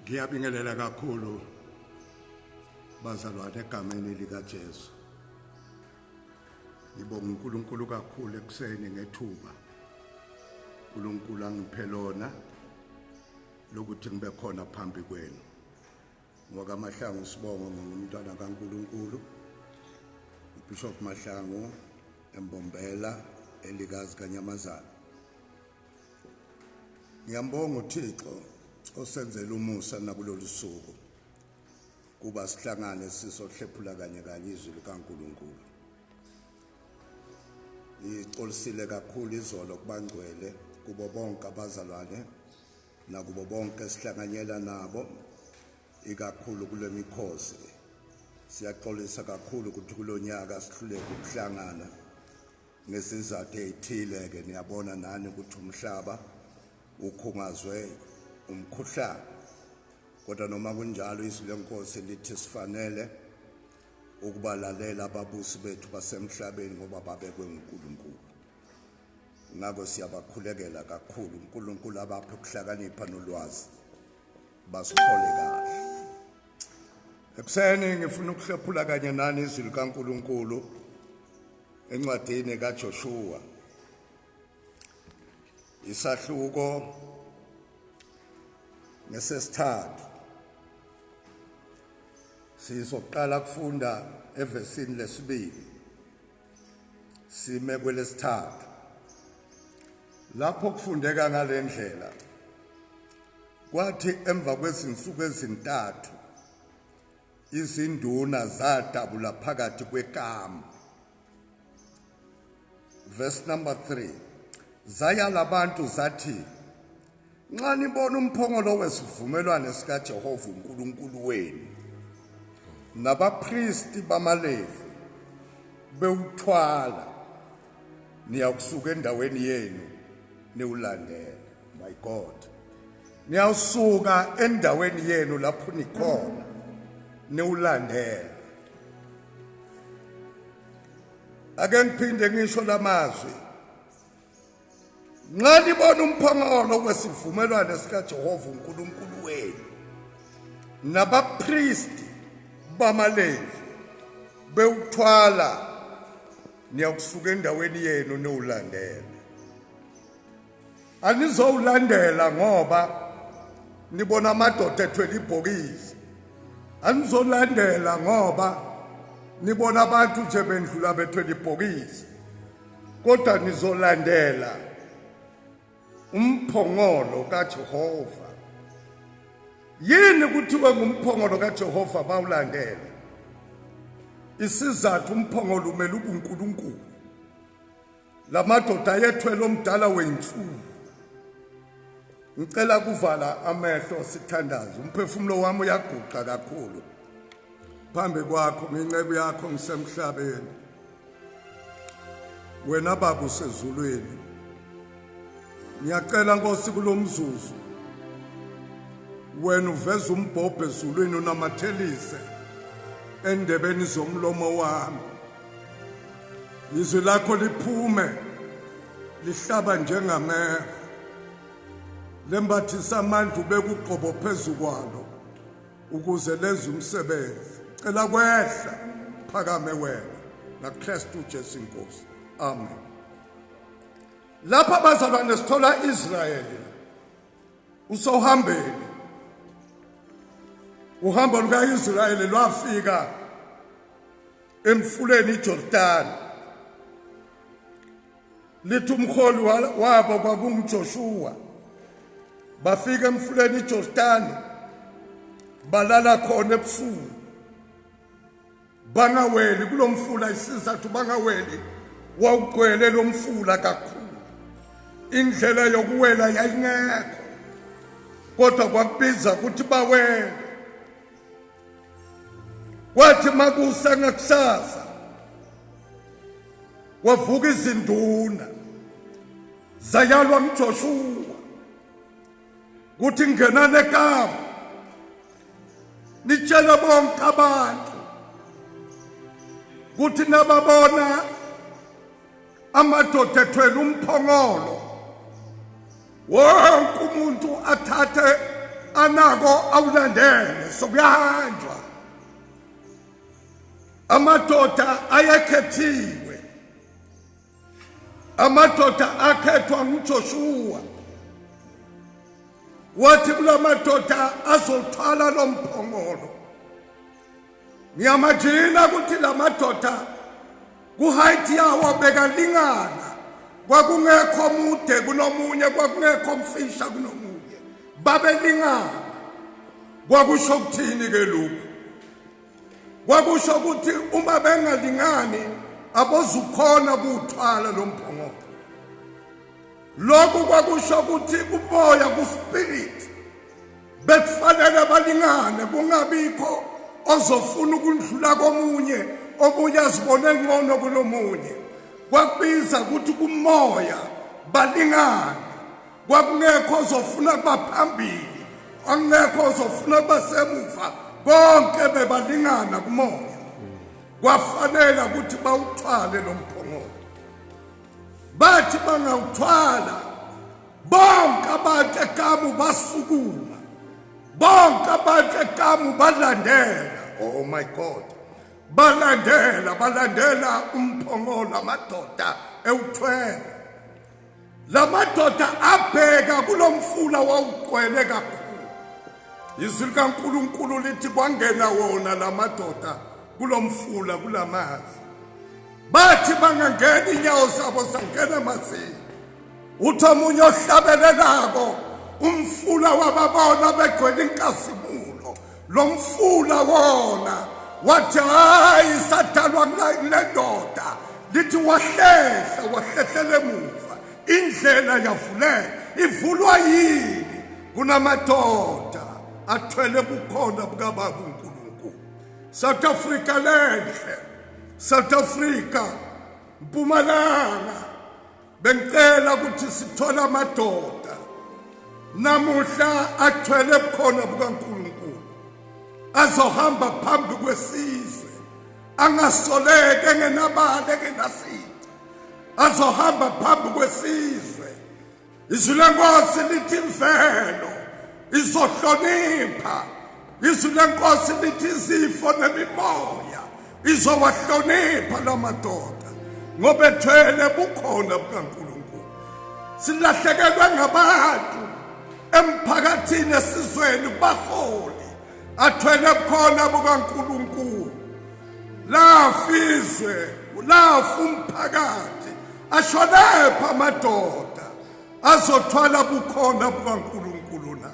Ngiyabingelela kakhulu bazalwane egameni likaJesu. Ngibonga uNkulunkulu kakhulu ekuseni ngethuba. uNkulunkulu angiphe lona lokuthi ngibe khona phambi kwenu. Ngoba Mahlangu sibonga ngumntwana kaNkulunkulu. uBishop Mahlangu eMbombela elikazi kaNyamazana. Ngiyambonga uThixo osenzela umusa nakulolu suku kuba sihlangane sisohlephula kanye izwi likaNkulunkulu. Ngixolisile kakhulu izolo kubangcwele kubo bonke abazalwane nakubo bonke esihlanganyela nabo ikakhulu kule mikhosi. Siyaxolisa kakhulu ukuthi kulonyaka sihluleke ukuhlangana ngesizathu ezithile ke niyabona nani ukuthi umhlaba ukhungazwe umkhuhlane. Kodwa noma kunjalo izwi lenkosi lithi sifanele ukubalalela ababusi bethu basemhlabeni ngoba babekwe uNkulunkulu. Ngakho siyabakhulekela kakhulu uNkulunkulu abaphe ukuhlakanipha nolwazi basikhole kahle. Ekuseni ngifuna ukuhlephula kanye nani izwi likaNkulunkulu encwadini kaJoshua. Isahluko ngesesithathu. Sizoqala kufunda evesini lesibili sime kwelesithathu. Lapho kufundeka ngalendlela. Kwathi emva kwezinsuku ezintathu izinduna zadabula phakathi kwekamu. Verse number 3. Zaya labantu zathi, nxa nibona umphongolo wesivumelwano sikaJehova uNkulunkulu wenu nabapristi bamaLevi bewuthwala, niyakusuka endaweni yenu niwulandela. My God, niyawusuka endaweni yenu lapho nikhona niwulandela. Ake ngiphinde ngisho lamazwi. Nxa nibona umphongolo wesivumelwano sikaJehova uNkulunkulu wenu nabapristi bamaLevi bewuthwala, niyakusuka endaweni yenu niwulandela. Anizowulandela ngoba nibona amadoda ethwele ibhokisi. Anizolandela ngoba nibona abantu nje bendlula bethwele ibhokisi. Kodwa nizolandela umphongolo kaJehova. Yini kuthiwe ngumphongolo kaJehova bawulandela? Isizathu umphongolo umele uNkulunkulu. Lamadoda ayethwele omdala weyinsuku. Ngicela kuvala amehlo sithandaze. Umphefumulo wami uyaguqa kakhulu phambi kwakho ngenceku yakho ngisemhlabeni. Wena baba usezulwini. Ngiyacela Nkosi kulomzuzu wena uveza umbhobho ezulwini unamathelise endebeni zomlomo wami. Izwi lakho liphume lihlaba njengamehlo, lembathisa amandla ubeke uqobo phezu kwalo ukuze lenze umsebenzi. Cela kwehla phakame wena naKristu Jesu Inkosi. Amen. Lapha bazalwane sithola Israyeli usohambeni. Uhambo lukaIsrayeli lwafika emfuleni iJordani. Lithi umholi wabo kwakunguJoshua. Bafika emfuleni iJordani balala khona ebusuku. Bangaweli kulomfula. Isizathu bangaweli wawugcwele lo mfula kakhulu. Indlela yokuwela yayingekho, kodwa kwakubiza ukuthi bawele. Kwathi makusa ngakusasa wavuka izinduna zayalwa nguJoshua kuthi ngenane ekamu nitshela bonke abantu kuthi nababona amadoda ethwele umphongolo wonke umuntu athathe anako awulandele sokuyahanjwa amadoda ayekhethiwe amadoda akhethwa nguJoshua wathi kulamadoda azothwala lomphongolo ngiyamajina ukuthi lamadoda kuheight yawo bekalingana kwakungekho mude kunomunye kwakungekho mfisha kunomunye babelingana kwakusho ukuthini ke lokhu kwakusho ukuthi uma bengalingani abozukhona ukuthwala lomphongolo lokhu kwakusho ukuthi umoya kuspirit bekufanele balingane kungabikho ozofuna ukundlula komunye omunye azibone ngcono kunomunye kwakubiza ukuthi kumoya balingane kwakungekho ozofuna baphambili angekho ozofuna basemuva bonke bebalingana kumoya kwafanele ukuthi bawuthwale lomphongolo bathi bangawuthwala bonke abantu ekamu basukuma bonke abantu ekamu balandela oh my god balandela umphongolo amadoda ewuthwele lamadoda abheka kulomfula wawugcwele kakhulu izwi likaNkulunkulu lithi kwangena wona lamadoda kulomfula kulamazi bathi bangangena inyawo zabo zangena emanzini uthi omunye ohlabelelako umfula wababona begcwele inkazimulo lo mfula wona wathi hayi sadalwa kule ndoda lithi wahlehlele emuva indlela yavuleka ivulwa yini kunamadoda athwele bukhona bukaBaba uNkulunkulu South Africa lenhle South Africa Mpumalanga bengicela ukuthi sithola amadoda namuhla athwele bukhona bukaNkulunkulu azohamba phambi kwesizwe angasoleke engenabale engenasici azohamba phambi kwesizwe izwi lenkosi lithi imvelo izohlonipha izwi lenkosi lithi izifo nemimoya izowahlonipha lamadoda ngoba ethwele bukhona bukaNkulunkulu silahlekelwe ngabantu emphakathini esizweni baholi athwele bukhona bukaNkulunkulu lafizwe lafu umphakathi ashonepha amadoda azothwala bukhona bukaNkulunkulu na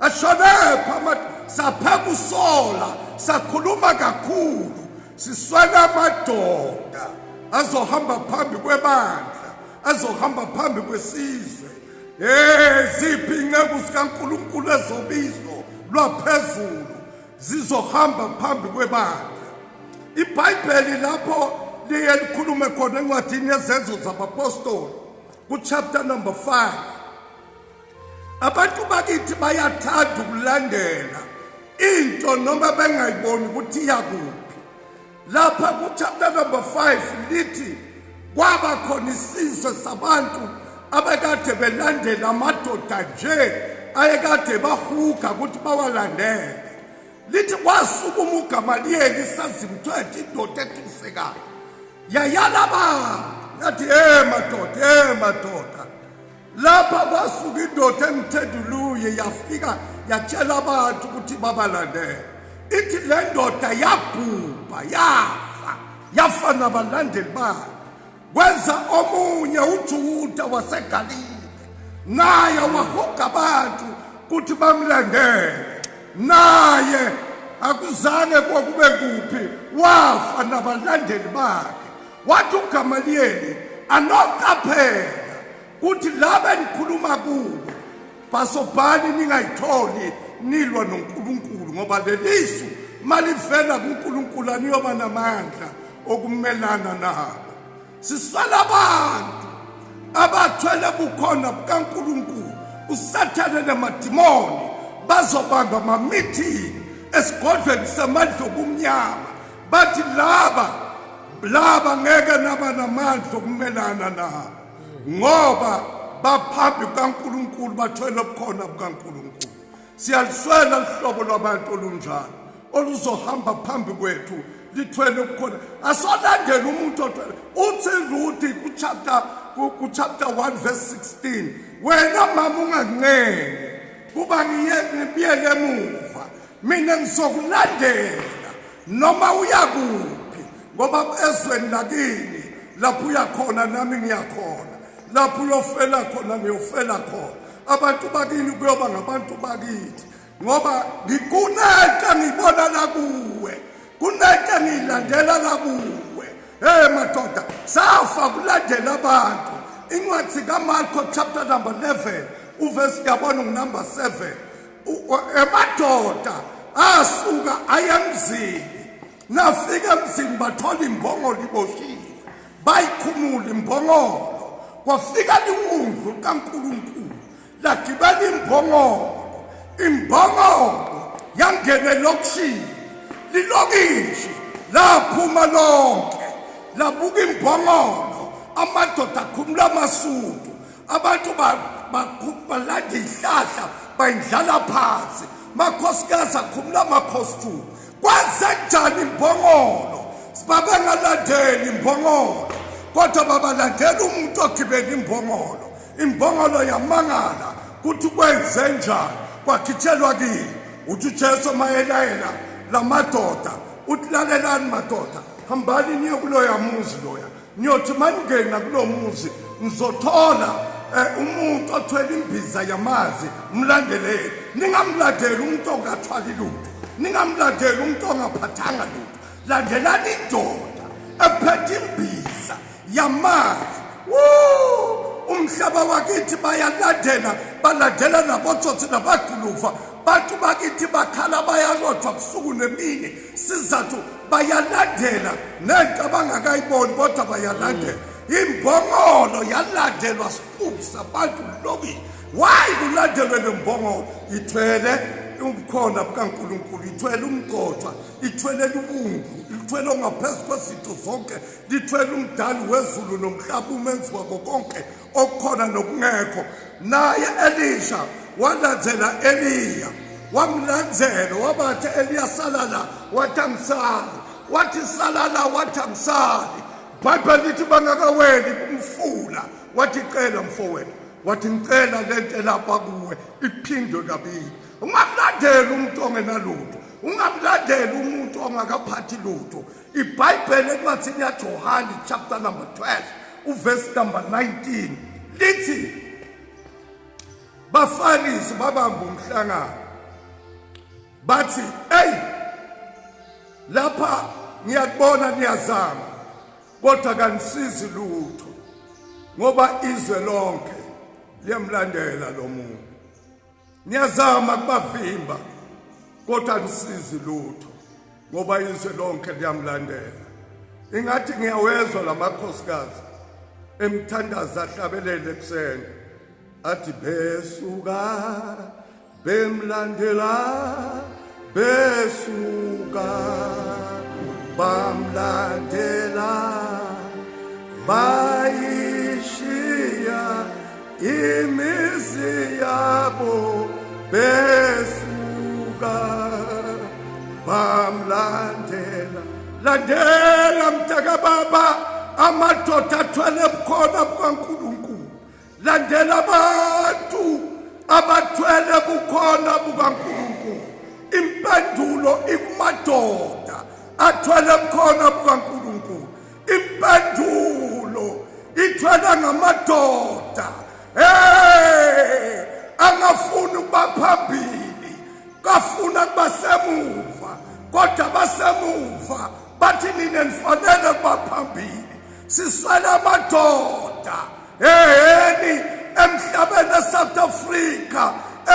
ashonepha sapheka usola sakhuluma kakhulu siswela amadoda azohamba phambi kwebandla azohamba phambi kwesizwe ziphi inceku zikaNkulunkulu ezobizo lwaphezulu zizohamba phambi kwebandla iBhayibheli lapho liye likhulume khona encwadini yezenzo zabapostoli kuchapter number 5 abantu bakithi bayathanda ukulandela into noma bengayiboni ukuthi iyakuphi lapha kuchapter number 5 lithi kwaba khona isizwe sabantu abekade belandela amadoda nje ayekade bahuga ukuthi bawalandele lithi kwasukuma uGamaliyeli sazimthwethe indoda ethisekayo yayalaba yathi madoda lapha kwasuka indoda engitheduluye yafika yatshela abantu ukuthi babalandele ithi le ndoda yabhubha yafa nabalandeli bayo kwenza omunye uJuda waseGalile naye wahuga abantu ukuthi bamlandele naye akuzange kwakube kuphi wafa nabalandeli bakhe wathi uGamaliyeli anoqaphela kuthi laba nikhuluma kubo basobhali ningayitholi nilwa noNkulunkulu ngoba lelisu malivela kuNkulunkulu aniyoba namandla okumelana nabo siswala abantu abathwele bukhona bukaNkulunkulu usathane namadimoni bazobamba ama-meeting esigodlweni samandla obumnyama bathi laba ngeke naba namandla okumelana nabo ngoba baphambi kukaNkulunkulu bathwele bukhona bukaNkulunkulu Siyaliswela uhlobo lwabantu olunjalo oluzohamba phambi kwethu lithwele ukukhona. Asolandela umuntu othwele. Uthi Ruth ku-chapter 1 verse 16, wena mama ungancengi kuba ngibuyele emuva, mina ngizokulandela noma uyakuphi, ngoba ezweni lakini lapho uyakhona nami ngiyakhona, lapho uyofela khona ngiyofela khona. Abantu bakini kuyoba ngabantu bakithi, ngoba ngikuneta ngibona la kuwe, kuneta ngilandela la kuwe. Madoda, safa kulandela abantu. Incwadi kaMarko chapter number 11 uverse yabona number 7, emadoda asuka ayemzini, nafika emzini bathola imbongolo iboshiwe, bayikhumula imbongolo, kwafika liwundlu kaNkulunkulu lagibela imbongolo yangena elokishini, lilokishi laphuma lonke labuka imbongolo, amadoda akhumula amasudu, abantu balanda ihlahla bayindlala phansi, makhosikazi akhumula amakhostumu. Kwenzenjani imbongolo? Babengalandeli imbongolo, kodwa babalandela umuntu ogibela imbongolo. Imbongolo yamangala kuthi kwenzenjani, kwakhitshelwa kini uthi uJesu mayelayela la madoda uthi lalelani madoda, hambani niye kuloya muzi loya, niyothi maningena kulo muzi nizothola umuntu othwele imbiza yamazi, mlandeleni. Ningamlandeli umuntu ongathwali lutho, ningamlandeli umuntu ongaphathanga lutho, landelani indoda ephethe imbiza yamazi. Umhlaba wakithi balandela nabotsotsi nabaguluva. Bantu bakithi bakhala bayalodwa busuku nemini, sizathu bayalandela nento abangakayiboni kodwa bayalandela. Imbongolo yalandelwa sikhulu sabantu lokini. Why kulandelwe le mbongolo? Ithwele ubukhona bukaNkulunkulu, ithwele umgcotshwa, ithwele ubungu, ithwele ongaphezu kwezinto zonke, lithwele umdali wezulu nomhlaba, umenzi wako konke okukhona nokungekho. Naye Elisha walandzela Eliya, wamlandzela, wabathi Eliya salala, wathi angisali, wathi salala, wathi angisali. Bible lithi bangakaweli umfula, wathi cela mfowethu, wathi ngicela lento lapha kuwe iphindwe kabili. Ungamlandeli umuntu ongenalutho, ungamlandeli umuntu ongakaphathi lutho. iBhayibheli encwadini yaJohane chapter number 12 uverse number 19 lithi, baFarisi babamba umhlangano bathi, lapha ngiyakubona niyazama kodwa kanisizi lutho, ngoba izwe lonke liyamlandela lo muntu. Niyazama kubavimba kodwa kanisizi lutho, ngoba izwe lonke liyamlandela. Ingathi ngiyawezwa lamakhosikazi emthandaza ahlabelele ekuseni, athi besuka bemlandela, besuka bamlandela, bayishiya imizi yabo, besuka bamlandela. Landela mtaka baba, amadoda athwele bukhona bukaNkulunkulu. Landela abantu abathwele bukhona bukaNkulunkulu. Impendulo ikumadoda athwele bukhona bukaNkulunkulu. Impendulo ithwele ngamadoda angafuni ukuba phambili, kafuna kuba semuva, kodwa basemuva bathi nina nifanele kuba phambili. Siswele amadoda emhlabeni eSouth Africa,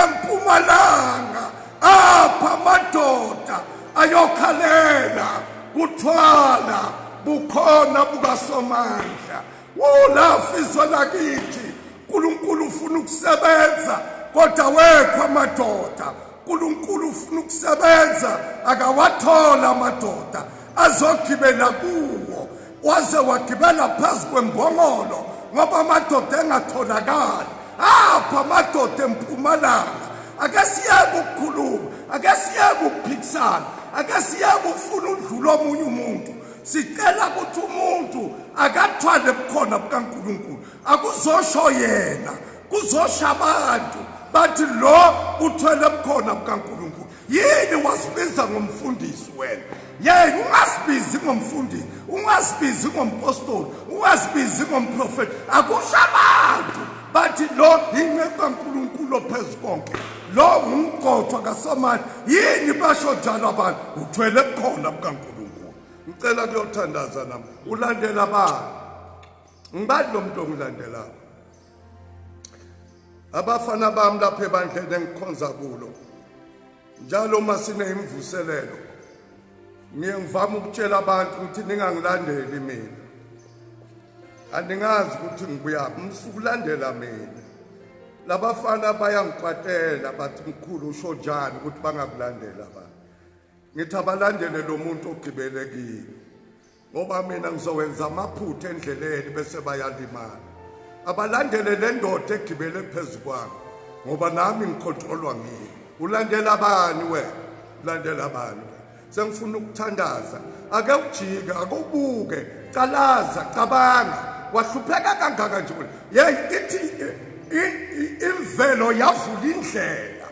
eMpumalanga, apha amadoda ayokhalela kuthwala bukhona bukaSomandla. Lafa izwe lakithi, uNkulunkulu ufuna ukusebenza kodwa wekho amadoda. uNkulunkulu ufuna ukusebenza, akawathola amadoda azogibela kuwo, waze wagibela phezu kwembongolo, ngoba amadoda engatholakali apha amadoda eMpumalanga. Ake siyeke ake siyeke ukuphikisana, ake siyeke ukufuna udlula omunye umuntu. Sicela ukuthi umuntu akathwale bukhona bukaNkulunkulu, akuzosho yena, kuzosha abantu bathi lo uthwele bukhona bukaNkulunkulu. Yini wasibiza ngomfundisi wena? Yena ungasibizi ngomfundisi, ungasibizi ngompostoli, ungasibizi ngomprofeti. Akusho abantu bathi lo yinceku kaNkulunkulu ophezu konke, lo ngumgotshwa kaSamani. Yini basho njalo abantu? Uthwele bukhona bukaNkulunkulu. Ngicela kuyothandaza nami. Ulandela bani? Ngibani lo muntu ongilandelayo? Abafana bami lapha ebandleni engikhonza kulo, njalo uma sinemvuselelo, ngiyangivama ukutshela abantu ukuthi ningangilandeli mina. Andingazi ukuthi ngibuyaphi, msukulandela mina. Labafana bayangikwatela bathi mkhulu usho njani ukuthi bangakulandela abantu. Ngithi abalandele lo muntu ogibelekile, ngoba mina ngizowenza amaphutha endleleni bese bayalimala. Abalandele le ndoda egibele phezu kwami, ngoba nami ngikhontrolwa ngiyini. Ulandela bani wena? Ulandela bani wena? Sengifuna ukuthandaza, ake ujike, ake ubuke, calaza, cabanga. Wahlupheka kangaka nje wena? Ithi imvelo yavula indlela,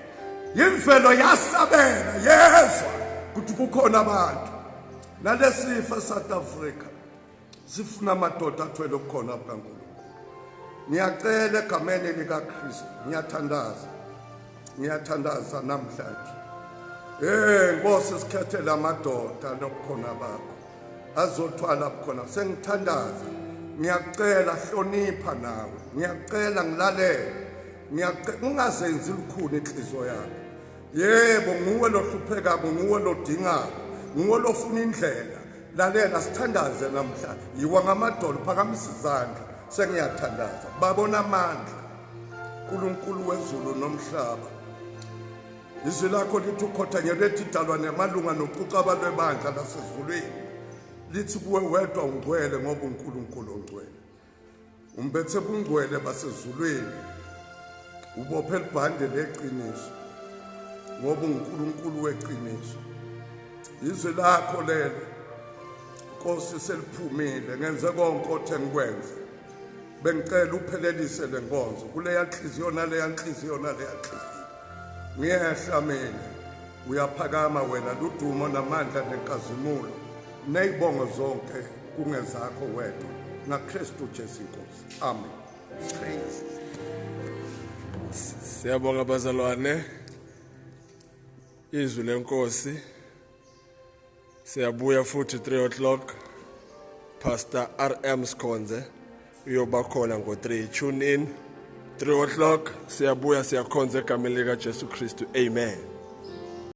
imvelo yasabela, yezwa ukuthi kukhona abantu. Nalesifo South Africa sifuna amadoda athwele ukukhona bukaNkulunkulu. Ngiyacela egameni likaKristu, ngiyathandaza namhlanje. Nkosi sikhethele amadoda nobukhona bakho azothwala bukhona. Sengithandaza, ngiyacela hlonipha nawe, ngiyacela ngilalele, ungazenzi lukhuni inhliziyo yakho. Yebo, nguwe lohlupheka, nguwe lodingayo, nguwe lofuna indlela. Lalela sithandaze namhlanje. Yiwa ngamadolo, phakamisa izandla. Sengiyathandaza, babona amandla uNkulunkulu wezulu nomhlaba. Izwi lakho lithi ukhothanyelwe idalwa nemalunga nocucaba lwebandla lasezulwini. Lithi kuwe wedwa ungcwele ngoba uNkulunkulu ongcwele. Umbethe bungcwele basezulwini, ubophe libhande leqiniso ngoba uNkulunkulu weqiniso. Izwi lakho lelo Nkosi seliphumile, ngenze konke othe ngikwenze. Bengicela uphelelise lenkonzo kuleya nhliziyo naleya nhliziyo naleya nhliziyo. Ngiyehla mina, uyaphakama wena, ludumo namandla nenkazimulo nezibongo zonke kungezakho wedwa, ngaKristu Jesu Inkosi. Amen. Siyabonga bazalwane, izwi lenkosi. Siyabuya futhi 3 o'clock, Pastor RM Skhonze uyoba khona ngo3. Tune in 3 o'clock, siyabuya siyakhonza egameni likaJesu Kristu. Amen.